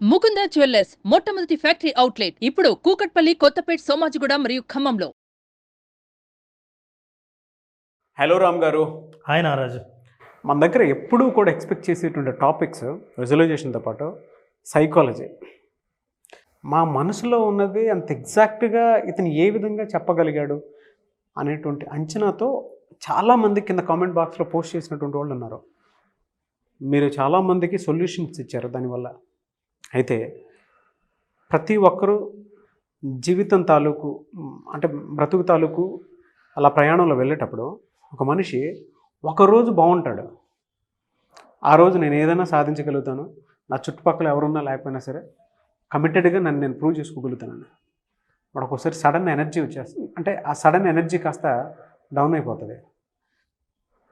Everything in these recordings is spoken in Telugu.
ముకుంద జ్యువెల్లర్స్ మొట్టమొదటి ఫ్యాక్టరీ అవుట్లెట్ ఇప్పుడు కూకట్పల్లి, కొత్తపేట్, సోమాజిగూడ మరియు ఖమ్మంలో. హలో రామ్ గారు. హాయ్ నారాజు. మన దగ్గర ఎప్పుడూ కూడా ఎక్స్పెక్ట్ చేసేటువంటి టాపిక్స్ విజువలైజేషన్తో పాటు సైకాలజీ. మా మనసులో ఉన్నది అంత ఎగ్జాక్ట్గా ఇతను ఏ విధంగా చెప్పగలిగాడు అనేటువంటి అంచనాతో చాలామంది కింద కామెంట్ బాక్స్లో పోస్ట్ చేసినటువంటి వాళ్ళు ఉన్నారు. మీరు చాలామందికి సొల్యూషన్స్ ఇచ్చారు దానివల్ల. అయితే ప్రతి ఒక్కరూ జీవితం తాలూకు అంటే బ్రతుకు తాలూకు అలా ప్రయాణంలో వెళ్ళేటప్పుడు ఒక మనిషి ఒకరోజు బాగుంటాడు, ఆ రోజు నేను ఏదైనా సాధించగలుగుతాను, నా చుట్టుపక్కల ఎవరున్నా లేకపోయినా సరే కమిటెడ్గా నన్ను నేను ప్రూవ్ చేసుకోగలుగుతానని. వాడు ఒకసారి సడన్ ఎనర్జీ వచ్చేస్తుంది. అంటే ఆ సడన్ ఎనర్జీ కాస్త డౌన్ అయిపోతుంది.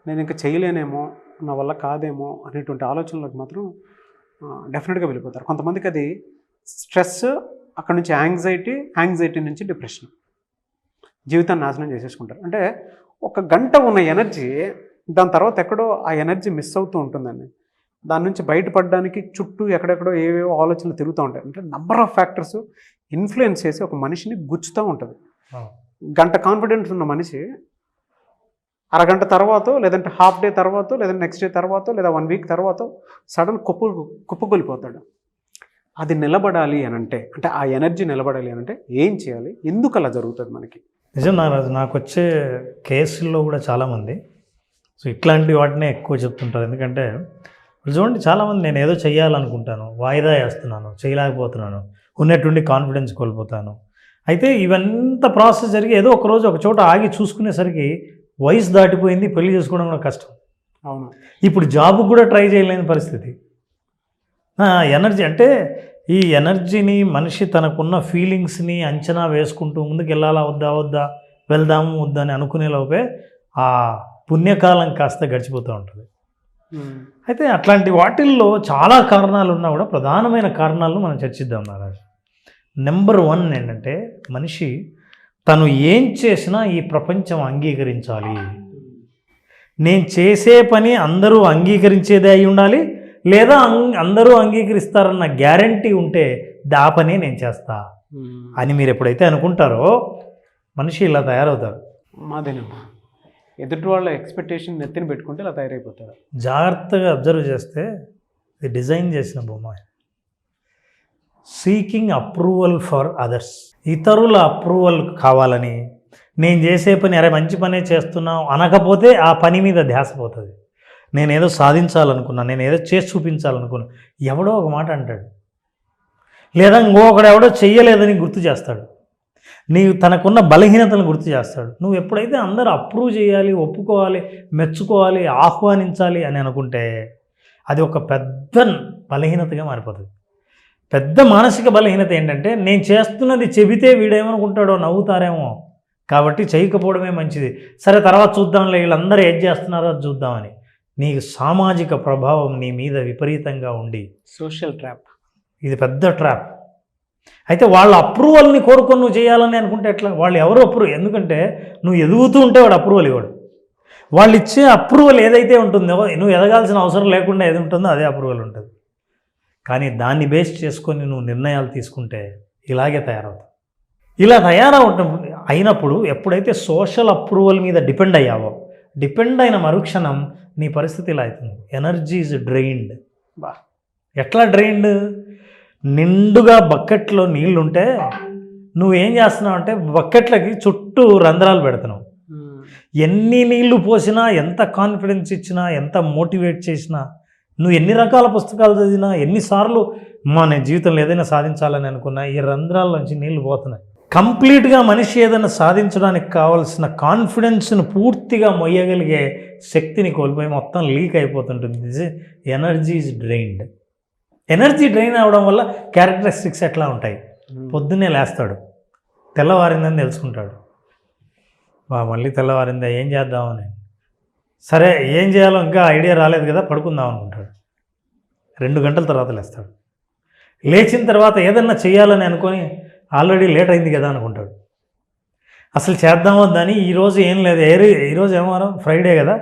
నేను ఇంకా చేయలేనేమో, నా వల్ల కాదేమో అనేటువంటి ఆలోచనలకు మాత్రం డెఫినెట్గా వెళ్ళిపోతారు. కొంతమందికి అది స్ట్రెస్, అక్కడ నుంచి యాంగ్జైటీ నుంచి డిప్రెషన్, జీవితాన్ని నాశనం చేసేసుకుంటారు. అంటే ఒక గంట ఉన్న ఎనర్జీ దాని తర్వాత ఎక్కడో ఆ ఎనర్జీ మిస్ అవుతూ ఉంటుందండి. దాని నుంచి బయటపడడానికి చుట్టూ ఎక్కడెక్కడో ఏవేవో ఆలోచనలు తిరుగుతూ ఉంటాయి. అంటే నంబర్ ఆఫ్ ఫ్యాక్టర్స్ ఇన్ఫ్లుయెన్స్ చేసి ఒక మనిషిని గుచ్చుతూ ఉంటుంది. గంట కాన్ఫిడెన్స్ ఉన్న మనిషి అరగంట తర్వాత, లేదంటే హాఫ్ డే తర్వాత, లేదంటే నెక్స్ట్ డే తర్వాత, లేదా 1 వీక్ తర్వాత సడన్ కుప్పకొలిపోతాడు. అది నిలబడాలి అని అంటే ఆ ఎనర్జీ నిలబడాలి అని అంటే ఏం చేయాలి, ఎందుకు అలా జరుగుతుంది మనకి? నిజం నారాజు, నాకు వచ్చే కేసుల్లో కూడా చాలామంది సో ఇట్లాంటి వాటినే ఎక్కువ చెప్తుంటారు. ఎందుకంటే చూడండి, చాలామంది నేను ఏదో చేయాలనుకుంటాను, వాయిదా వేస్తున్నాను, చేయలేకపోతున్నాను, ఉన్నట్టుండి కాన్ఫిడెన్స్ కోల్పోతాను. అయితే ఇవంత ప్రాసెస్ జరిగి ఏదో ఒకరోజు ఒక చోట ఆగి చూసుకునేసరికి వయసు దాటిపోయింది, పెళ్లి చేసుకోవడం కూడా కష్టం. అవును. ఇప్పుడు జాబ్కి కూడా ట్రై చేయలేని పరిస్థితి. ఎనర్జీ అంటే ఈ ఎనర్జీని మనిషి తనకున్న ఫీలింగ్స్ని అంచనా వేసుకుంటూ ముందుకు వెళ్ళాలా వద్దా వెళ్దాము వద్దా అని అనుకునే లోపే ఆ పుణ్యకాలం కాస్త గడిచిపోతూ ఉంటుంది. అయితే అట్లాంటి వాటిల్లో చాలా కారణాలు ఉన్నా కూడా ప్రధానమైన కారణాలను మనం చర్చిద్దాం నారాజు. నెంబర్ 1 ఏంటంటే మనిషి తను ఏం చేసినా ఈ ప్రపంచం అంగీకరించాలి. నేను చేసే పని అందరూ అంగీకరించేదే అయి ఉండాలి, లేదా అందరూ అంగీకరిస్తారన్న గ్యారంటీ ఉంటే ఆ పనే నేను చేస్తా అని మీరు ఎప్పుడైతే అనుకుంటారో మనిషి ఇలా తయారవుతారు. మాదేనమ్మా, ఎదుటి వాళ్ళ ఎక్స్పెక్టేషన్ నెత్తిని పెట్టుకుంటే ఇలా తయారైపోతారు. జాగ్రత్తగా అబ్జర్వ్ చేస్తే ఇది డిజైన్ చేసిన బొమ్మ. సీకింగ్ అప్రూవల్ ఫర్ అదర్స్, ఇతరుల అప్రూవల్ కావాలని నేను చేసే పని అరే మంచి పనే చేస్తున్నావు అనకపోతే ఆ పని మీద ధ్యాస పోతుంది. నేనేదో సాధించాలనుకున్నా, నేను ఏదో చేసి చూపించాలనుకున్నా, ఎవడో ఒక మాట అంటాడు, లేదా ఇంకొకడు ఎవడో చెయ్యలేదని గుర్తు చేస్తాడు, నీవు తనకున్న బలహీనతను గుర్తు చేస్తాడు. నువ్వు ఎప్పుడైతే అందరూ అప్రూవ్ చేయాలి, ఒప్పుకోవాలి, మెచ్చుకోవాలి, ఆహ్వానించాలి అని అనుకుంటే అది ఒక పెద్ద బలహీనతగా మారిపోతుంది. పెద్ద మానసిక బలహీనత ఏంటంటే నేను చేస్తున్నది చెబితే వీడేమనుకుంటాడో, నవ్వుతారేమో, కాబట్టి చేయకపోవడమే మంచిది, సరే తర్వాత చూద్దాంలే, వీళ్ళందరూ ఏం చేస్తున్నారో అది చూద్దామని. నీకు సామాజిక ప్రభావం నీ మీద విపరీతంగా ఉండి సోషల్ ట్రాప్, ఇది పెద్ద ట్రాప్. అయితే వాళ్ళ అప్రూవల్ని కోరుకొని నువ్వు చేయాలని అనుకుంటే ఎట్లా? వాళ్ళు ఎవరు అప్రూవ్, ఎందుకంటే నువ్వు ఎదుగుతూ ఉంటే వాడు అప్రూవల్ ఇవ్వడు. వాళ్ళు ఇచ్చే అప్రూవల్ ఏదైతే ఉంటుందో, నువ్వు ఎదగాల్సిన అవసరం లేకుండా ఏది ఉంటుందో అదే అప్రూవల్ ఉంటుంది. కానీ దాన్ని బేస్ చేసుకొని నువ్వు నిర్ణయాలు తీసుకుంటే ఇలాగే తయారవుతావు. ఇలా అయినప్పుడు ఎప్పుడైతే సోషల్ అప్రూవల్ మీద డిపెండ్ అయిన మరుక్షణం నీ పరిస్థితి ఇలా అవుతుంది. Energy is drained. ఎట్లా డ్రైన్డ్? నిండుగా బకెట్లో నీళ్లుంటే నువ్వేం చేస్తున్నావు అంటే బకెట్లకి చుట్టూ రంధ్రాలు పెడుతున్నావు. ఎన్ని నీళ్లు పోసినా, ఎంత కాన్ఫిడెన్స్ ఇచ్చినా, ఎంత మోటివేట్ చేసినా, నువ్వు ఎన్ని రకాల పుస్తకాలు చదివినా, ఎన్నిసార్లు నేను జీవితంలో ఏదైనా సాధించాలని అనుకున్నా, ఈ రంధ్రాల నుంచి నీళ్లు పోతున్నాయి. కంప్లీట్గా మనిషి ఏదైనా సాధించడానికి కావాల్సిన కాన్ఫిడెన్స్ను పూర్తిగా మొయ్యగలిగే శక్తిని కోల్పోయి మొత్తం లీక్ అయిపోతుంటుంది. Energy is drained. Energy drain అవ్వడం వల్ల క్యారెక్టరిస్టిక్స్ ఎట్లా ఉంటాయి? పొద్దున్నే లేస్తాడు, తెల్లవారిందని తెలుసుకుంటాడు, మళ్ళీ తెల్లవారిందా ఏం చేద్దామని, సరే ఏం చేయాలో ఇంకా ఐడియా రాలేదు కదా, పడుకుందాం అనుకుంటాడు. 2 గంటల తర్వాత లేస్తాడు. లేచిన తర్వాత ఏదన్నా చేయాలని అనుకొని ఆల్రెడీ లేట్ అయింది కదా అనుకుంటాడు. అసలు చేద్దాం వద్దని, ఈరోజు ఏం లేదు, ఈరోజు ఏం వారం, ఫ్రైడే కదా,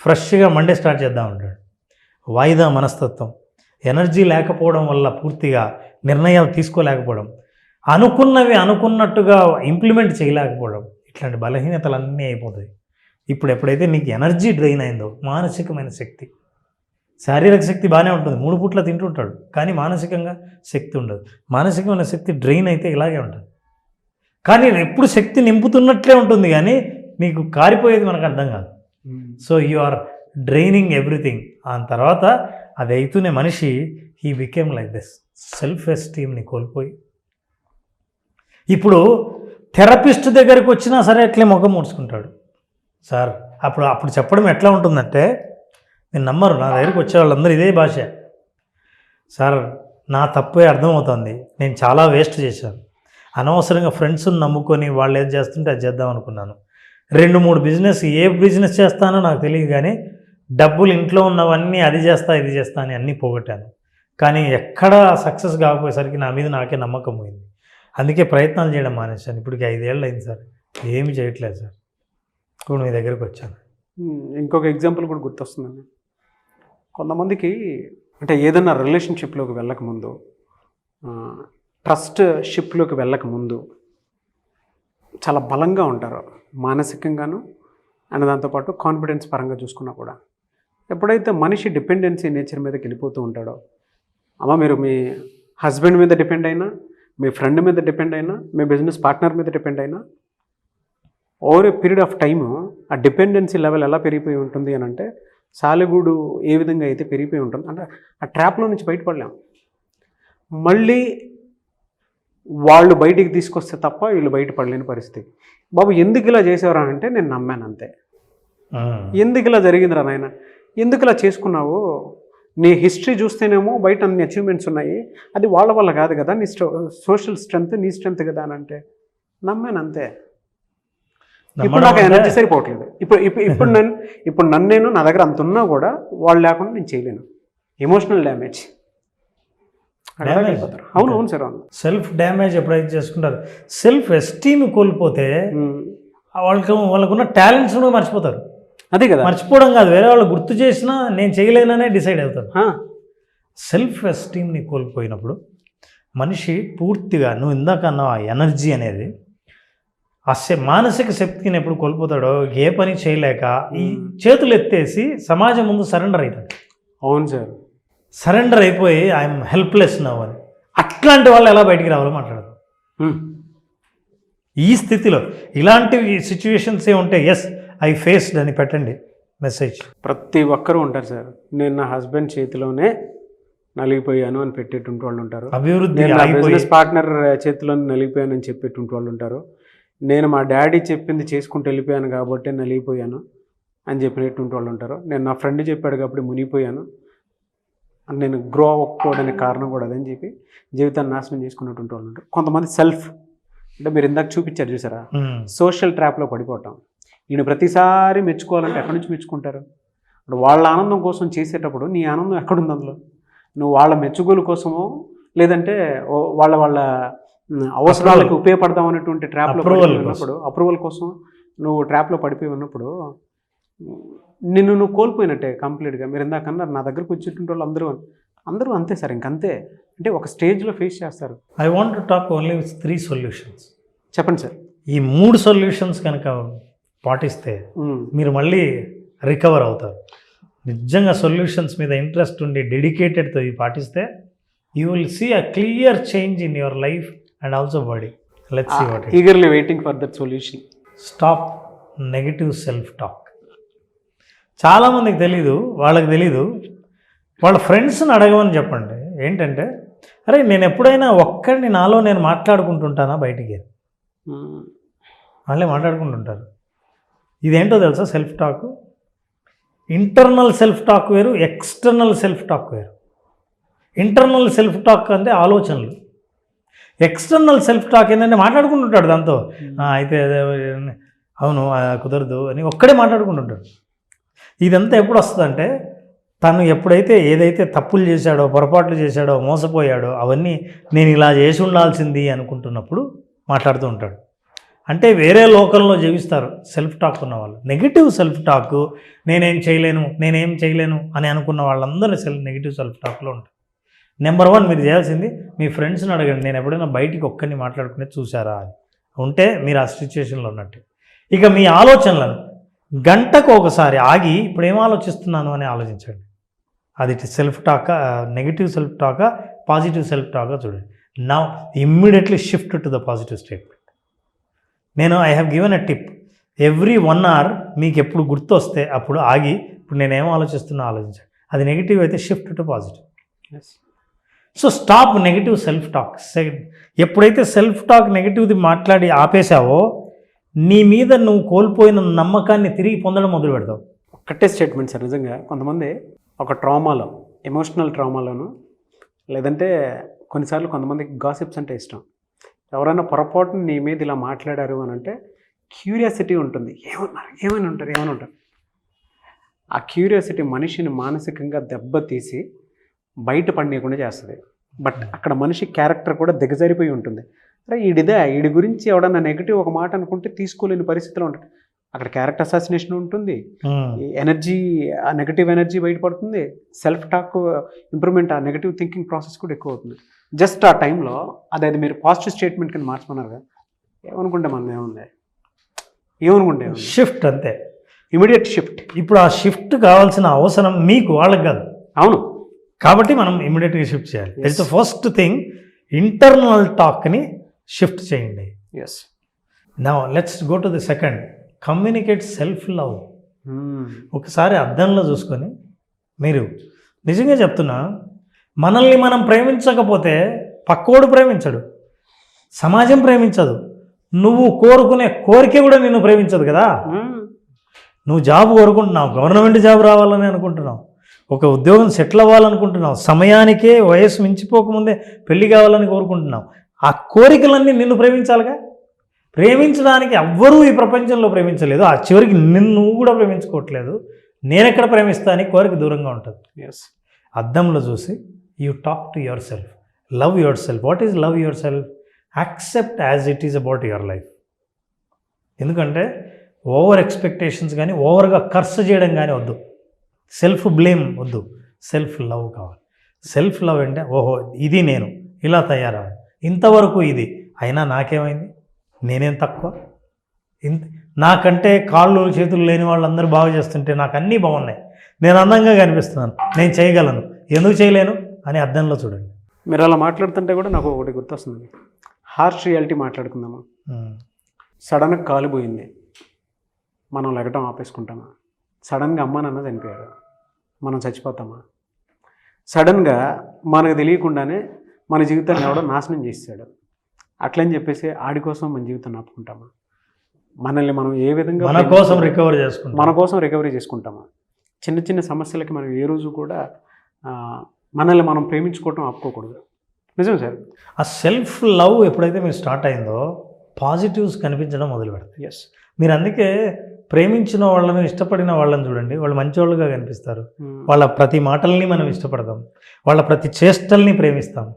ఫ్రెష్గా మండే స్టార్ట్ చేద్దాం అంటాడు. వాయిదా మనస్తత్వం, ఎనర్జీ లేకపోవడం వల్ల పూర్తిగా నిర్ణయాలు తీసుకోలేకపోవడం, అనుకున్నవి అనుకున్నట్టుగా ఇంప్లిమెంట్ చేయలేకపోవడం, ఇట్లాంటి బలహీనతలన్నీ అయిపోతాయి. ఇప్పుడు ఎప్పుడైతే నీకు ఎనర్జీ డ్రైన్ అయిందో, మానసికమైన శక్తి, శారీరక శక్తి బాగానే ఉంటుంది, 3 పూట్ల తింటుంటాడు, కానీ మానసికంగా శక్తి ఉండదు. మానసికమైన శక్తి డ్రైన్ అయితే ఇలాగే ఉంటుంది. కానీ ఎప్పుడు శక్తి నింపుతున్నట్లే ఉంటుంది, కానీ నీకు కారిపోయేది మనకు అర్థం కాదు. So you are draining everything. ఆ తర్వాత అది అయితేనే మనిషి he became like this, self ఎస్టీమ్ని కోల్పోయి ఇప్పుడు థెరపిస్ట్ దగ్గరికి వచ్చినా సరే అట్లే ముఖం ముడుచుకుంటాడు. సార్ అప్పుడు చెప్పడం ఎట్లా ఉంటుందంటే, నేను నమ్మరు, నా దగ్గరికి వచ్చే వాళ్ళందరూ ఇదే భాష. సార్ నా తప్పే అర్థమవుతుంది, నేను చాలా వేస్ట్ చేశాను, అనవసరంగా ఫ్రెండ్స్ని నమ్ముకొని వాళ్ళు ఏది చేస్తుంటే అది చేద్దాం అనుకున్నాను, 2-3 బిజినెస్, ఏ బిజినెస్ చేస్తానో నాకు తెలియదు, కానీ డబ్బులు ఇంట్లో ఉన్నవన్నీ అది చేస్తా ఇది చేస్తా అని అన్నీ పోగొట్టాను, కానీ ఎక్కడా సక్సెస్ కాకపోయేసరికి నా మీద నాకే నమ్మకం పోయింది, అందుకే ప్రయత్నాలు చేయడం మానేశాను. ఇప్పటికి 5 ఏళ్ళు అయింది సార్, ఏమి చేయట్లేదు సార్, ఇప్పుడు మీ దగ్గరికి వచ్చాను. ఇంకొక ఎగ్జాంపుల్ కూడా గుర్తొస్తుందండి. కొంతమందికి అంటే ఏదైనా రిలేషన్షిప్లోకి వెళ్ళకముందు, ట్రస్ట్ షిప్లోకి వెళ్ళకముందు చాలా బలంగా ఉంటారు మానసికంగాను, అండ్ దాంతోపాటు కాన్ఫిడెన్స్ పరంగా చూసుకున్నా కూడా. ఎప్పుడైతే మనిషి డిపెండెన్సీ నేచర్ మీదకి వెళ్ళిపోతూ ఉంటాడో, మీరు మీ హస్బెండ్ మీద డిపెండ్ అయినా, మీ ఫ్రెండ్ మీద డిపెండ్ అయినా, మీ బిజినెస్ పార్ట్నర్ మీద డిపెండ్ అయినా, over a period of time ఆ డిపెండెన్సీ లెవెల్ ఎలా పెరిగిపోయి ఉంటుంది అని అంటే, సాలెగూడు ఏ విధంగా అయితే పెరిగిపోయి ఉంటుంది అంటే ఆ ట్రాప్లో నుంచి బయటపడలేం. మళ్ళీ వాళ్ళు బయటికి తీసుకొస్తే తప్ప వీళ్ళు బయటపడలేని పరిస్థితి. బాబు ఎందుకు ఇలా చేసేవారా అంటే, నేను నమ్మాను అంతే. ఎందుకు ఇలా జరిగిందిరా నాయన, ఎందుకు ఇలా చేసుకున్నావు, నీ హిస్టరీ చూస్తేనేమో బయట అన్ని అచీవ్మెంట్స్ ఉన్నాయి, అది వాళ్ళ వల్ల కాదు కదా, నీ సోషల్ స్ట్రెంగ్త్ నీ స్ట్రెంగ్త్ కదా అని అంటే నమ్మాను అంతే. ఇప్పుడు నాకు ఎనర్జీ సరిపోవట్లేదు. ఇప్పుడు నన్ను నా దగ్గర అంత ఉన్నా కూడా వాళ్ళు లేకుండా నేను చేయలేను. Emotional damage. అవును సార్, అవును. సెల్ఫ్ డ్యామేజ్ ఎప్పుడైతే చేసుకుంటారు, సెల్ఫ్ ఎస్టీమ్ కోల్పోతే వాళ్ళకున్న టాలెంట్స్ మర్చిపోతారు. అదే కదా, మర్చిపోవడం కాదు, వేరే వాళ్ళు గుర్తు చేసినా నేను చేయలేననే డిసైడ్ అవుతారు. సెల్ఫ్ ఎస్టీమ్ని కోల్పోయినప్పుడు మనిషి పూర్తిగా, నువ్వు ఇందాక అన్నావు ఆ ఎనర్జీ అనేది, ఆ మానసిక శక్తిని ఎప్పుడు కోల్పోతాడో, ఏ పని చేయలేక ఈ చేతులు ఎత్తేసి సమాజం ముందు సరెండర్ అవుతాడు. అవును సార్, సరెండర్ అయిపోయి ఐఎమ్ హెల్ప్లెస్ నవ్ అని. అట్లాంటి వాళ్ళు ఎలా బయటికి రావాలో మాట్లాడదు. ఈ స్థితిలో ఇలాంటి సిచ్యువేషన్స్ ఉంటే ఎస్ ఐ ఫేస్డ్ అని పెట్టండి మెసేజ్. ప్రతి ఒక్కరూ ఉంటారు సార్, నేను నా హస్బెండ్ చేతిలోనే నలిగిపోయాను అని పెట్టేటువంటి వాళ్ళు ఉంటారు. అభివృద్ధి బిజినెస్ పార్ట్నర్ చేతిలోనే నలిగిపోయాను అని చెప్పేటువంటి వాళ్ళు ఉంటారు. నేను మా డాడీ చెప్పింది చేసుకుంటూ వెళ్ళిపోయాను కాబట్టి నలిగిపోయాను అని చెప్పినటువంటి వాళ్ళు ఉంటారు. నేను నా ఫ్రెండ్ చెప్పాడు కాబట్టి మునిగిపోయాను, నేను గ్రో అవ్వకపోవడానికి కారణం కూడా అదని చెప్పి జీవితాన్ని నాశనం చేసుకున్నటువంటి వాళ్ళు ఉంటారు. కొంతమంది సెల్ఫ్ అంటే మీరు ఇందాక చూపించారు చూసారా, సోషల్ ట్రాప్లో పడిపోవటం. ఈయన ప్రతిసారి మెచ్చుకోవాలంటే ఎక్కడి నుంచి మెచ్చుకుంటారు? ఇప్పుడు వాళ్ళ ఆనందం కోసం చేసేటప్పుడు నీ ఆనందం ఎక్కడుంది అందులో? నువ్వు వాళ్ళ మెచ్చుకోలు కోసమో లేదంటే వాళ్ళ అవసరాలకు ఉపయోగపడదాం అనేటువంటి ట్రాప్లో ఉన్నప్పుడు, అప్రూవల్ కోసం నువ్వు ట్రాప్లో పడిపోయి ఉన్నప్పుడు నువ్వు కోల్పోయినట్టే కంప్లీట్గా. మీరు ఇందాకన్నారు నా దగ్గరకు వచ్చేటువంటి వాళ్ళు అందరూ అంతే సార్, ఇంకంతే. అంటే ఒక స్టేజ్లో ఫేస్ చేస్తారు. I want to talk only 3 solutions. చెప్పండి సార్. ఈ 3 సొల్యూషన్స్ కనుక పాటిస్తే మీరు మళ్ళీ రికవర్ అవుతారు. నిజంగా సొల్యూషన్స్ మీద ఇంట్రెస్ట్ ఉండి డెడికేటెడ్తో ఇవి పాటిస్తే you will see a clear change in your life and also body. Let's see what. Eagerly waiting for that solution. Stop negative self talk. చాలామందికి తెలీదు, వాళ్ళకి తెలీదు. వాళ్ళ ఫ్రెండ్స్ని అడగమని చెప్పండి. ఏంటంటే, అరే నేను ఎప్పుడైనా ఒక్కడిని నాలో నేను మాట్లాడుకుంటుంటానా బయటికి? వాళ్ళే మాట్లాడుకుంటుంటారు. ఇదేంటో తెలుసా self talk? Internal self talk వేరు, ఎక్స్టర్నల్ సెల్ఫ్ టాక్ వేరు. ఇంటర్నల్ సెల్ఫ్ టాక్ అంటే ఆలోచనలు. ఎక్స్టర్నల్ సెల్ఫ్ టాక్ ఏంటంటే మాట్లాడుకుంటుంటాడు దాంతో, అయితే అవును కుదరదు అని ఒక్కడే మాట్లాడుకుంటుంటాడు. ఇదంతా ఎప్పుడు వస్తుందంటే, తను ఎప్పుడైతే ఏదైతే తప్పులు చేశాడో, పొరపాట్లు చేశాడో, మోసపోయాడో అవన్నీ నేను ఇలా చేసి ఉండాల్సింది అనుకుంటున్నప్పుడు మాట్లాడుతూ ఉంటాడు. అంటే వేరే లోకంలో జీవిస్తారు సెల్ఫ్ టాక్ ఉన్న వాళ్ళు. నెగిటివ్ సెల్ఫ్ టాక్, నేనేం చేయలేను అని అనుకున్న వాళ్ళందరూ నెగిటివ్ సెల్ఫ్ టాక్లో ఉంటారు. నెంబర్ 1 మీరు చేయాల్సింది మీ ఫ్రెండ్స్ని అడగండి, నేను ఎప్పుడైనా బయటికి ఒక్కరిని మాట్లాడుకునే చూసారా అని. ఉంటే మీరు ఆ సిచ్యువేషన్లో ఉన్నట్టు. ఇక మీ ఆలోచనలను గంటకు ఒకసారి ఆగి ఇప్పుడు ఏం ఆలోచిస్తున్నాను అని ఆలోచించండి. అది సెల్ఫ్ టాకా, నెగిటివ్ సెల్ఫ్ టాకా, పాజిటివ్ సెల్ఫ్ టాకా చూడండి. Now immediately shift to the positive statement. నేను I have given a tip. Every 1 hour మీకు ఎప్పుడు గుర్తు వస్తే అప్పుడు ఆగి ఇప్పుడు నేనేం ఆలోచిస్తున్నా ఆలోచించండి. అది నెగిటివ్ అయితే shift to positive. So stop negative self talk. ఎప్పుడైతే సెల్ఫ్ టాక్ నెగిటివ్ది మాట్లాడి ఆపేశావో నీ మీద నువ్వు కోల్పోయిన నమ్మకాన్ని తిరిగి పొందడం మొదలు పెడతావు. ఒక్కటే స్టేట్మెంట్ సార్. నిజంగా కొంతమంది ఒక ట్రామాలో, ఎమోషనల్ ట్రామాలోను, లేదంటే కొన్నిసార్లు కొంతమందికి గాసిప్స్ అంటే ఇష్టం. ఎవరైనా పొరపాటున నీ మీద ఇలా మాట్లాడారు అని అంటే క్యూరియాసిటీ ఉంటుంది. ఏమైనా ఉంటారు. ఆ క్యూరియాసిటీ మనిషిని మానసికంగా దెబ్బతీసి బయట పడనీయకుండా చేస్తుంది. బట్ అక్కడ మనిషి క్యారెక్టర్ కూడా దిగజారిపోయి ఉంటుంది. అరే వీడి గురించి ఎవడన్నా నెగిటివ్ ఒక మాట అనుకుంటే తీసుకోలేని పరిస్థితిలో ఉంటుంది. అక్కడ క్యారెక్టర్ అసాసినేషన్ ఉంటుంది, ఎనర్జీ, ఆ నెగిటివ్ ఎనర్జీ బయటపడుతుంది, సెల్ఫ్ టాక్ ఇంప్రూవ్మెంట్, ఆ నెగిటివ్ థింకింగ్ ప్రాసెస్ కూడా ఎక్కువ అవుతుంది. జస్ట్ ఆ టైంలో అది మీరు పాజిటివ్ స్టేట్మెంట్ కింద మార్చుకున్నారు కదా, ఏమనుకుంటే మనం ఏమనుకుంటే షిఫ్ట్ అంతే, ఇమీడియట్ షిఫ్ట్. ఇప్పుడు ఆ షిఫ్ట్ కావాల్సిన అవసరం మీకు, వాళ్ళకి కాదు. అవును, కాబట్టి మనం ఇమీడియట్గా షిఫ్ట్ చేయాలి. It's the first thing. Internal టాక్ని షిఫ్ట్ చేయండి. Yes. Now let's go to the second. Communicate self love. ఒకసారి అద్దంలో చూసుకొని, మీరు నిజంగా చెప్తున్నా, మనల్ని మనం ప్రేమించకపోతే పక్కోడు ప్రేమించడు, సమాజం ప్రేమించదు, నువ్వు కోరుకునే కోరిక కూడా నిన్ను ప్రేమించదు కదా. నువ్వు జాబ్ కోరుకుంటున్నావు, గవర్నమెంట్ జాబ్ రావాలని అనుకుంటున్నావు, ఒక ఉద్యోగం సెటిల్ అవ్వాలనుకుంటున్నావు, సమయానికే వయస్సు మించిపోకముందే పెళ్లి కావాలని కోరుకుంటున్నావు. ఆ కోరికలన్నీ నిన్ను ప్రేమించాలిగా. ప్రేమించడానికి ఎవ్వరూ ఈ ప్రపంచంలో ప్రేమించలేదు. ఆ చివరికి నిన్ను కూడా ప్రేమించుకోవట్లేదు. నేనెక్కడ ప్రేమిస్తా అని కోరిక దూరంగా ఉంటుంది. ఎస్. అద్దంలో చూసి you talk to your self, love your self. What is love your self? Accept as it is about your life. ఎందుకంటే ఓవర్ ఎక్స్పెక్టేషన్స్ కానీ, ఓవర్గా ఖర్చు చేయడం కానీ వద్దు, సెల్ఫ్ బ్లేమ్ వద్దు, సెల్ఫ్ లవ్ కావాలి. సెల్ఫ్ లవ్ అంటే ఓహో ఇది నేను ఇలా తయారవ్వాలి, ఇంతవరకు ఇది అయినా నాకేమైంది, నేనేం తక్కువ, నాకంటే కాళ్ళు చేతులు లేని వాళ్ళందరూ బాగా చేస్తుంటే నాకు అన్నీ బాగున్నాయి, నేను అందంగా కనిపిస్తున్నాను, నేను చేయగలను, ఎందుకు చేయలేను అని అద్దంలో చూడండి. మీరు అలా మాట్లాడుతుంటే కూడా నాకు ఒకటి గుర్తొస్తుంది. హార్ష్ రియాలిటీ మాట్లాడుకుందామా. సడన్గా కాలు పోయింది, మనం లెగటం ఆపేసుకుంటామా? సడన్గా అమ్మ నాన్న చనిపోయారు, మనం చచ్చిపోతామా? సడన్గా మనకు తెలియకుండానే మన జీవితాన్ని ఎవడో నాశనం చేస్తాడు, అట్లని చెప్పేసి ఆడి కోసం మన జీవితాన్ని ఆపుకుంటామా? మనల్ని మనం ఏ విధంగా మన కోసం రికవరీ చేసుకుంటామా? చిన్న చిన్న సమస్యలకి మనం ఏ రోజు కూడా మనల్ని మనం ప్రేమించుకోవటం ఆపుకోకూడదు. నిజం సార్. ఆ సెల్ఫ్ లవ్ ఎప్పుడైతే మీరు స్టార్ట్ అయిందో పాజిటివ్స్ కనిపించడం మొదలు పెడతాయి. ఎస్. మీరు అందుకే ప్రేమించిన వాళ్ళను, ఇష్టపడిన వాళ్ళని చూడండి, వాళ్ళు మంచివాళ్ళుగా కనిపిస్తారు. వాళ్ళ ప్రతి మాటల్ని మనం ఇష్టపడతాం, వాళ్ళ ప్రతి చేష్టల్ని ప్రేమిస్తాం.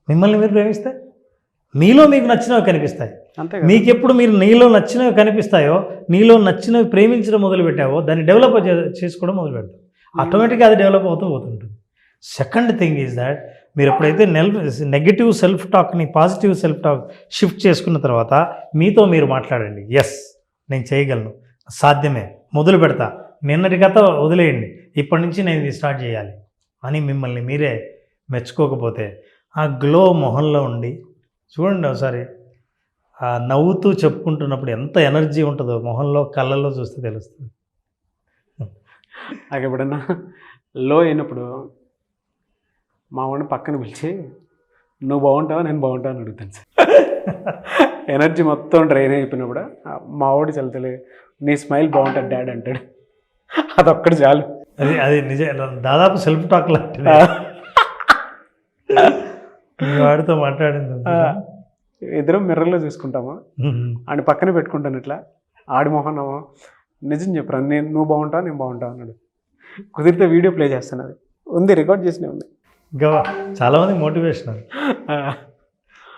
మిమ్మల్ని మీరు ప్రేమిస్తే మీలో మీకు నచ్చినవి కనిపిస్తాయి. అంతే. మీకు ఎప్పుడు మీరు నీలో నచ్చినవి కనిపిస్తాయో, నీలో నచ్చినవి ప్రేమించడం మొదలు పెట్టావో, దాన్ని డెవలప్ చేసుకోవడం మొదలు పెడతాం. ఆటోమేటిక్గా అది డెవలప్ అవుతూ పోతుంటుంది. సెకండ్ థింగ్ ఈజ్ దాట్ మీరు ఎప్పుడైతే నెగిటివ్ సెల్ఫ్ టాక్ని పాజిటివ్ సెల్ఫ్ టాక్ షిఫ్ట్ చేసుకున్న తర్వాత మీతో మీరు మాట్లాడండి. ఎస్, నేను చేయగలను, సాధ్యమే, మొదలు పెడతా, నిన్నటి కథ వదిలేయండి, ఇప్పటి నుంచి నేను ఇది స్టార్ట్ చేయాలి అని మిమ్మల్ని మీరే మెచ్చుకోకపోతే ఆ గ్లో మొహంలో ఉండి చూడండి ఒకసారి. ఆ నవ్వుతూ చెప్పుకుంటున్నప్పుడు ఎంత ఎనర్జీ ఉంటుందో మొహంలో, కళ్ళల్లో చూస్తే తెలుస్తుంది. నాకు ఎప్పుడన్నా లో అయినప్పుడు మా వాడిని పక్కన పిలిచి నువ్వు బాగుంటావా నేను బాగుంటావు అని అడుగుతాను సార్. ఎనర్జీ మొత్తం డ్రైన్ అయిపోయినప్పుడు మా వాడు చల్తలే నీ స్మైల్ బాగుంటుంది డాడ్ అంటాడు. అదొక్కటి చాలు. అది నిజం, దాదాపు సెల్ఫ్ టాక్ లాంటిది. వాడితో మాట్లాడింది ఇద్దరం మిర్రర్లో చూసుకుంటాము, ఆడి పక్కనే పెట్టుకుంటాను ఇట్లా, ఆడి మొహన్నామో నిజం చెప్పరా నువ్వు బాగుంటావు నేను బాగుంటావు అన్నాడు. కుదిరితే వీడియో ప్లే చేస్తాను, అది ఉంది, రికార్డ్ చేసినవి ఉంది. ఇంకా చాలామంది మోటివేషనల్,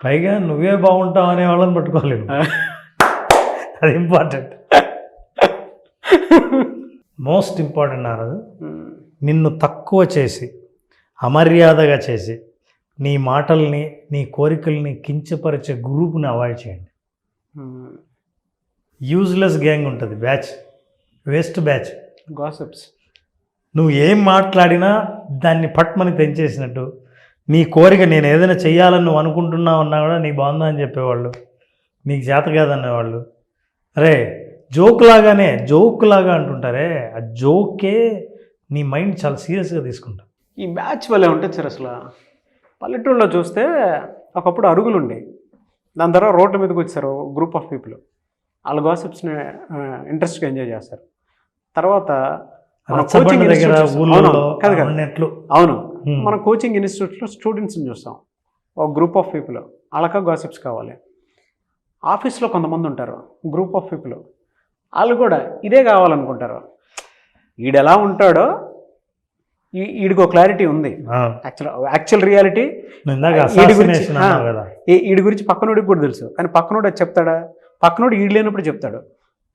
పైగా నువ్వే బాగుంటావు అనే వాళ్ళని పట్టుకోలేము, అది ఇంపార్టెంట్. మోస్ట్ ఇంపార్టెంట్ అన్నది నిన్ను తక్కువ చేసి, అమర్యాదగా చేసి, నీ మాటల్ని, నీ కోరికల్ని కించపరిచే గ్రూప్ని అవాయిడ్ చేయండి. యూజ్లెస్ గ్యాంగ్ ఉంటుంది, బ్యాచ్, వేస్ట్ బ్యాచ్. గాసిప్స్. నువ్వు ఏం మాట్లాడినా దాన్ని పట్మని తెంచేసినట్టు, నీ కోరిక నేను ఏదైనా చెయ్యాలని నువ్వు అనుకుంటున్నావు అన్నా కూడా నీ బాగుందా అని చెప్పేవాళ్ళు, నీకు చేత కాదనేవాళ్ళు. అరే జోక్ లాగా అంటుంటారే, ఆ జోకే నీ మైండ్ చాలా సీరియస్గా తీసుకుంటా. ఈ బ్యాచ్ వల్లే ఉంటుంది సార్. అసలు పల్లెటూరులో చూస్తే ఒకప్పుడు అరుగులు ఉండే, దాని తర్వాత రోడ్ల మీదకి వచ్చారు గ్రూప్ ఆఫ్ పీపుల్. వాళ్ళ గాసిప్స్ని ఇంట్రెస్ట్గా ఎంజాయ్ చేస్తారు. తర్వాత రచ్చబండ దగ్గర ఊళ్ళో ఉన్నట్లు. అవును, మన కోచింగ్ ఇన్స్టిట్యూట్లో స్టూడెంట్స్ని చూస్తాం, ఒక గ్రూప్ ఆఫ్ పీపుల్, వాళ్ళకా గాసిప్స్ కావాలి. ఆఫీస్లో కొంతమంది ఉంటారు గ్రూప్ ఆఫ్ పీపుల్, వాళ్ళు కూడా ఇదే కావాలనుకుంటారు. ఈడు ఎలా ఉంటాడో ఈడికి ఒక క్లారిటీ ఉంది. యాక్చువల్ రియాలిటీ ఈడి గురించి పక్కనోడికి కూడా తెలుసు, కానీ పక్కనోడు అది చెప్తాడా? పక్కనోడు ఈడు లేనప్పుడు చెప్తాడు.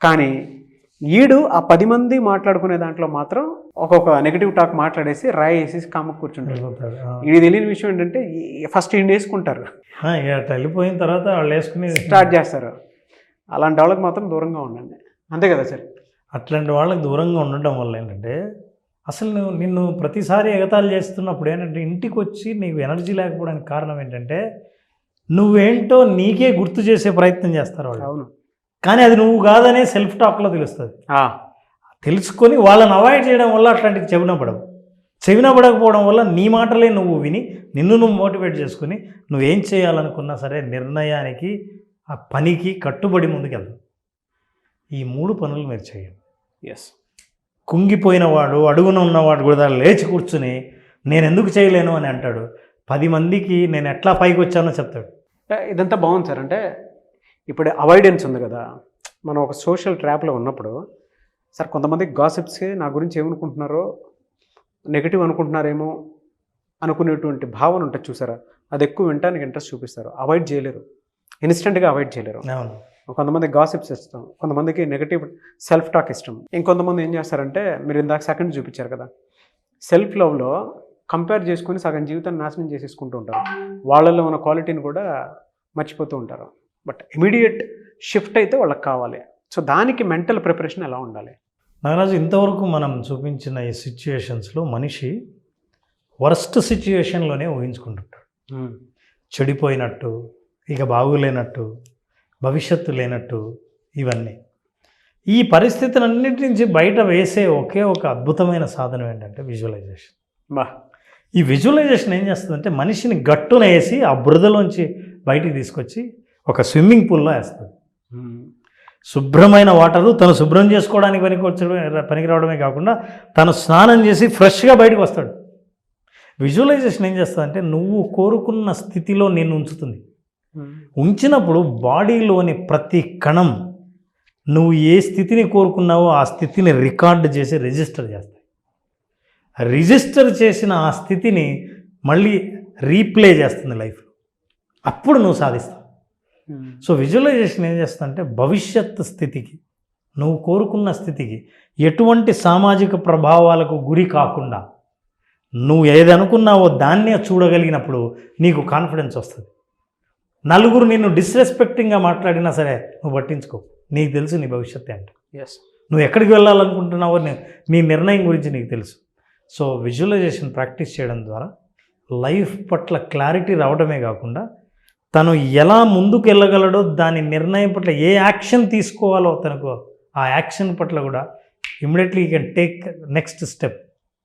కానీ ఈడు ఆ 10 మంది మాట్లాడుకునే దాంట్లో మాత్రం ఒక్కొక్క నెగిటివ్ టాక్ మాట్లాడేసి రాయి వేసేసి కామకు కూర్చుంటాడు. ఇది తెలియని విషయం ఏంటంటే ఫస్ట్ ఈయన వేసుకుంటారు, వెళ్ళిపోయిన తర్వాత వాళ్ళు వేసుకుని స్టార్ట్ చేస్తారు. అలాంటి వాళ్ళకి మాత్రం దూరంగా ఉండండి, అంతే కదా సార్? అట్లాంటి వాళ్ళకి దూరంగా ఉండటం వల్ల ఏంటంటే, అసలు నిన్ను ప్రతిసారి ఎగతాళి చేస్తున్నప్పుడు ఏంటంటే, ఇంటికి వచ్చి నీకు ఎనర్జీ లేకపోవడానికి కారణం ఏంటంటే, నువ్వేంటో నీకే గుర్తు చేసే ప్రయత్నం చేస్తారు వాళ్ళు. అవును, కానీ అది నువ్వు కాదనే సెల్ఫ్ టాక్లో తెలుస్తుంది. తెలుసుకొని వాళ్ళని అవాయిడ్ చేయడం వల్ల అట్లాంటివి చెవినపడకపోవడం వల్ల నీ మాటలే నువ్వు విని నిన్ను నువ్వు మోటివేట్ చేసుకుని నువ్వేం చేయాలనుకున్నా సరే నిర్ణయానికి, ఆ పనికి కట్టుబడి ముందుకెళ్తావు. ఈ 3 పనులు మీరు చేయండి. ఎస్. కుంగిపోయిన వాడు, అడుగున ఉన్నవాడు కూడా లేచి కూర్చుని నేను ఎందుకు చేయలేను అని అంటాడు. 10 మందికి నేను ఎట్లా పైకి వచ్చానో చెప్తాడు. ఇదంతా బాగుంది సార్. అంటే ఇప్పుడు అవాయిడెన్స్ ఉంది కదా, మనం ఒక సోషల్ ట్రాప్లో ఉన్నప్పుడు సార్ కొంతమంది గాసిప్స్కి నా గురించి ఏమనుకుంటున్నారో, నెగిటివ్ అనుకుంటున్నారేమో అనుకునేటువంటి భావన ఉంటుంది చూసారా, అది ఎక్కువ వినడానికి ఇంట్రెస్ట్ చూపిస్తారు. అవాయిడ్ చేయలేరు, ఇన్స్టెంట్గా అవాయిడ్ చేయలేరు. కొంతమంది గాసిప్స్ ఇష్టం, కొంతమందికి నెగిటివ్ సెల్ఫ్ టాక్ ఇష్టం. ఇంకొంతమంది ఏం చేస్తారంటే, మీరు ఇందాక సెకండ్ చూపించారు కదా, సెల్ఫ్ లవ్లో కంపేర్ చేసుకుని సగం జీవితాన్ని నాశనం చేసేసుకుంటూ ఉంటారు. వాళ్ళల్లో ఉన్న క్వాలిటీని కూడా మర్చిపోతూ ఉంటారు. బట్ ఇమీడియట్ షిఫ్ట్ అయితే వాళ్ళకి కావాలి. సో దానికి మెంటల్ ప్రిపరేషన్ ఎలా ఉండాలి? నాగరాజు, ఇంతవరకు మనం చూపించిన ఈ సిచ్యుయేషన్స్లో మనిషి వర్స్ట్ సిచ్యుయేషన్లోనే ఊహించుకుంటుంటాడు. చెడిపోయినట్టు, ఇక బాగులేనట్టు, భవిష్యత్తు లేనట్టు, ఇవన్నీ. ఈ పరిస్థితులన్నిటి నుంచి బయట వేసే ఒకే ఒక అద్భుతమైన సాధనం ఏంటంటే విజువలైజేషన్. ఈ విజువలైజేషన్ ఏం చేస్తుందంటే, మనిషిని గట్టున వేసి ఆ బురదలోంచి బయటికి తీసుకొచ్చి ఒక స్విమ్మింగ్ పూల్లో వేస్తుంది. శుభ్రమైన వాటరు తను శుభ్రం చేసుకోవడానికి పనికి రావడమే కాకుండా తను స్నానం చేసి ఫ్రెష్గా బయటకు వస్తాడు. విజువలైజేషన్ ఏం చేస్తుందంటే, నువ్వు కోరుకున్న స్థితిలో నిన్ను ఉంచుతుంది. ఉంచినప్పుడు బాడీలోని ప్రతి కణం నువ్వు ఏ స్థితిని కోరుకున్నావో ఆ స్థితిని రికార్డు చేసి రిజిస్టర్ చేస్తాయి. రిజిస్టర్ చేసిన ఆ స్థితిని మళ్ళీ రీప్లే చేస్తుంది లైఫ్లో. అప్పుడు నువ్వు సాధిస్తావు. సో విజువలైజేషన్ ఏం చేస్తుందంటే, భవిష్యత్తు స్థితికి, నువ్వు కోరుకున్న స్థితికి ఎటువంటి సామాజిక ప్రభావాలకు గురి కాకుండా నువ్వు ఏది అనుకున్నావో దాన్నే చూడగలిగినప్పుడు నీకు కాన్ఫిడెన్స్ వస్తుంది. నలుగురు నిన్ను డిస్రెస్పెక్టింగ్గా మాట్లాడినా సరే నువ్వు పట్టించుకో, నీకు తెలుసు నీ భవిష్యత్తు ఏంటో. నువ్వు ఎక్కడికి వెళ్ళాలనుకుంటున్నావో నీ నిర్ణయం గురించి నీకు తెలుసు. సో విజువలైజేషన్ ప్రాక్టీస్ చేయడం ద్వారా లైఫ్ పట్ల క్లారిటీ రావడమే కాకుండా తను ఎలా ముందుకు వెళ్ళగలడో, దాని నిర్ణయం పట్ల ఏ యాక్షన్ తీసుకోవాలో తనకు ఆ యాక్షన్ పట్ల కూడా immediately you can take next step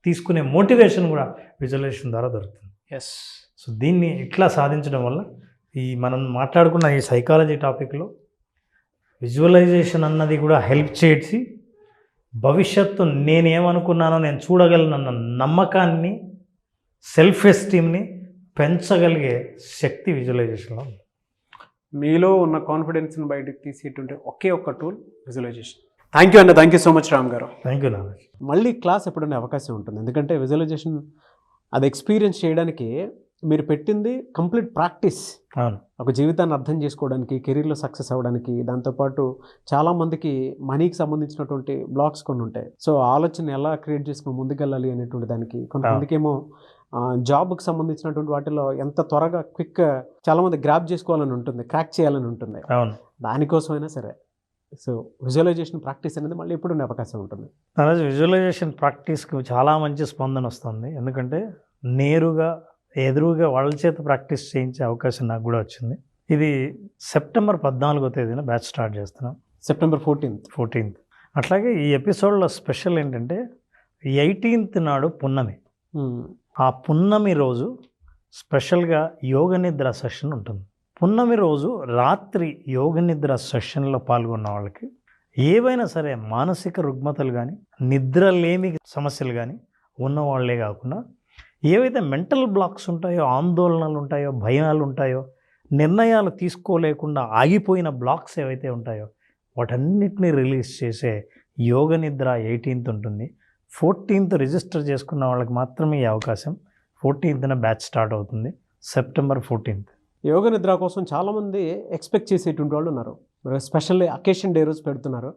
తీసుకునే మోటివేషన్ కూడా విజువలైజేషన్ ద్వారా దొరుకుతుంది. సో దీన్ని ఇట్లా సాధించడం వల్ల ఈ మనం మాట్లాడుకున్న ఈ సైకాలజీ టాపిక్లో విజువలైజేషన్ అన్నది కూడా హెల్ప్ చేసి భవిష్యత్తు నేనేమనుకున్నానో నేను చూడగలనన్న నమ్మకాన్ని, సెల్ఫ్ ఎస్టీమ్ని పెంచగలిగే శక్తి విజువలైజేషన్లో ఉంది. మీలో ఉన్న కాన్ఫిడెన్స్ని బయటకు తీసేటువంటి ఒకే ఒక్క టూల్ విజువలైజేషన్. థ్యాంక్ యూ అండి, thank you so much Ram garu. Thank you Nagesh. మళ్ళీ క్లాస్ ఎప్పుడైనా అవకాశం ఉంటుంది, ఎందుకంటే విజువలైజేషన్ అది ఎక్స్పీరియన్స్ చేయడానికి మీరు పెట్టింది కంప్లీట్ ప్రాక్టీస్. ఒక జీవితాన్ని అర్థం చేసుకోవడానికి, కెరీర్లో సక్సెస్ అవ్వడానికి, దాంతోపాటు చాలామందికి మనీకి సంబంధించినటువంటి బ్లాక్స్ కొన్ని ఉంటాయి. సో ఆలోచన ఎలా క్రియేట్ చేసుకుని ముందుకెళ్ళాలి అనేటువంటి దానికి, కొంతమందికి ఏమో జాబ్కి సంబంధించినటువంటి వాటిలో ఎంత త్వరగా క్విక్ చాలామంది గ్రాప్ చేసుకోవాలని ఉంటుంది, క్రాక్ చేయాలని ఉంటుంది. అవును. దానికోసమైనా సరే సో విజువలైజేషన్ ప్రాక్టీస్ అనేది మళ్ళీ ఎప్పుడు ఉండే అవకాశం ఉంటుంది. అలాగే విజువలైజేషన్ ప్రాక్టీస్కి చాలా మంచి స్పందన వస్తుంది. ఎందుకంటే నేరుగా ఎదురుగా వాళ్ళ చేత ప్రాక్టీస్ చేయించే అవకాశం నాకు కూడా వచ్చింది. ఇది సెప్టెంబర్ 14వ తేదీన బ్యాచ్ స్టార్ట్ చేస్తున్నాం. September 14th. అట్లాగే ఈ ఎపిసోడ్లో స్పెషల్ ఏంటంటే 18th నాడు పున్నమి. ఆ పున్నమి రోజు స్పెషల్గా యోగ నిద్ర సెషన్ ఉంటుంది. పున్నమి రోజు రాత్రి యోగ నిద్ర సెషన్లో పాల్గొన్న వాళ్ళకి ఏవైనా సరే మానసిక రుగ్మతలు కానీ నిద్రలేమి సమస్యలు కానీ ఉన్నవాళ్లే కాకుండా ఏవైతే మెంటల్ బ్లాక్స్ ఉంటాయో, ఆందోళనలు ఉంటాయో, భయాలు ఉంటాయో, నిర్ణయాలు తీసుకోలేకుండా ఆగిపోయిన బ్లాక్స్ ఏవైతే ఉంటాయో వాటన్నిటిని రిలీజ్ చేసే యోగ నిద్ర 18th ఉంటుంది. 14th రిజిస్టర్ చేసుకున్న వాళ్ళకి మాత్రమే ఈ అవకాశం. 14th బ్యాచ్ స్టార్ట్ అవుతుంది. September 14th. యోగ నిద్ర కోసం చాలామంది ఎక్స్పెక్ట్ చేసేటువంటి వాళ్ళు ఉన్నారు. స్పెషల్ అకేషన్ డే రోజు పెడుతున్నారు.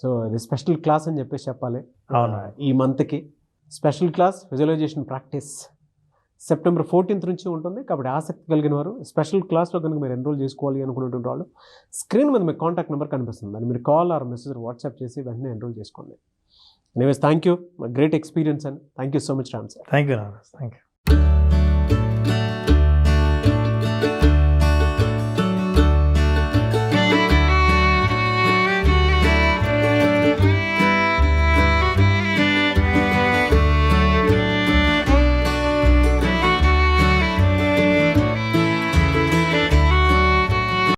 సో ఇది స్పెషల్ క్లాస్ అని చెప్పేసి చెప్పాలి. అవును. ఈ మంత్కి special class visualisation practice September 14th నుంచి ఉంటుంది. కాబట్టి ఆసక్తి కలిగిన వారు స్పెషల్ క్లాస్లో కనుక మీరు ఎన్రోల్ చేసుకోవాలి అనుకున్నటువంటి వాళ్ళు స్క్రీన్ మీద మీకు కాంటాక్ట్ నెంబర్ కనిపిస్తుంది. అది మీరు కాల్ ఆర్ మెసేజ్ వాట్సాప్ చేసి వెంటనే ఎన్రోల్ చేసుకోండి. Anyways thank you, great experience and thank you so much Ram sir. Thank you Nagaraj. Thank you.